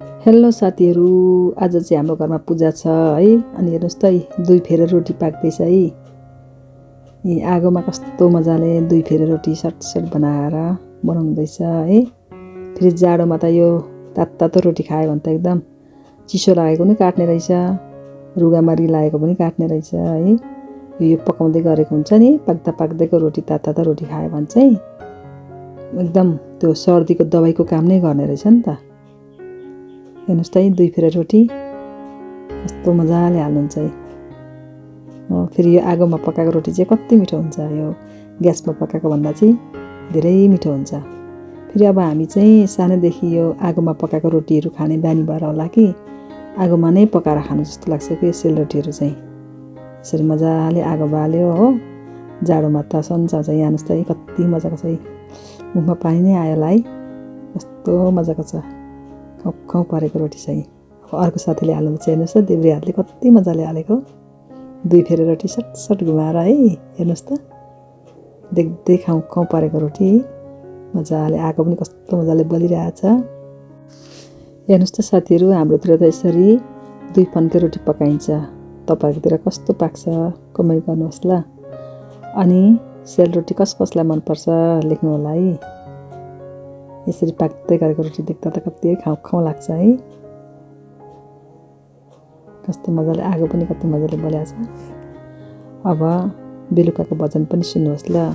Hello साथीहरू, आज चाहिँ हाम्रो घरमा पूजा छ है। अनि हेर्नुहोस् त दुई फेर रोटी पाक्दैछ है। यी आगोमा कस्तो मजाले दुई फेर रोटी सटसट बनाएर बनाउँदैछ है। फेरि जाडोमा त यो तातो रोटी खायो भने त एकदम चिसो लागेको पनि काट्ने रहेछ, रुगामारी लागेको पनि काट्ने रहेछ है। यो पकाउँदै गरेको हुन्छ नि, पाक्दा पाक्दैको रोटी तातो रोटी खायो भने चाहिँ एकदम त्यो सर्दीको दबाईको काम नै गर्ने रहेछ नि त। हेर्नुहोस् त दुई फेर रोटी कस्तो मजाले हाल्नुहुन्छ है। फेरि यो आगोमा पकाएको रोटी चाहिँ कति मिठो हुन्छ, यो ग्यासमा पकाएको भन्दा चाहिँ धेरै मिठो हुन्छ। फेरि अब हामी चाहिँ सानैदेखि यो आगोमा पकाएको रोटीहरू खाने बानी भएर होला कि आगोमा नै पकाएर खानु जस्तो लाग्छ कि सेलरोटीहरू चाहिँ। यसरी मजाले आगो बाल्यो हो, जाडोमा त सन्चाउँछ। यहाँ हेर्नुहोस् त कति मजाको छ है, मुखमा पानी नै आयो होला है, कस्तो मजाको छ। खाउँ परेको रोटी चाहिँ अर्को साथीले हाल्नुहुन्छ। हेर्नुहोस् त देब्रे हातले कति मजाले हालेको, दुई फेर रोटी सटसट घुमाएर है। हेर्नुहोस् त देख्दै खाउँ परेको रोटी मजाले, आगो पनि कस्तो मजाले बलिरहेछ। हेर्नुहोस् त साथीहरू, हाम्रोतिर त यसरी दुई फन्के रोटी पकाइन्छ। तपाईँहरूकोतिर कस्तो पाक्छ कमेन्ट गर्नुहोस् ल। अनि सेलरोटी कसलाई मनपर्छ लेख्नु होला है। यसरी पाक्दै गरेको रोटी देख्दा त कति खाउँ लाग्छ है। कस्तो मजाले आगो पनि कति मजाले बलेको छ। अब बेलुकाको भजन पनि सुन्नुहोस् ल।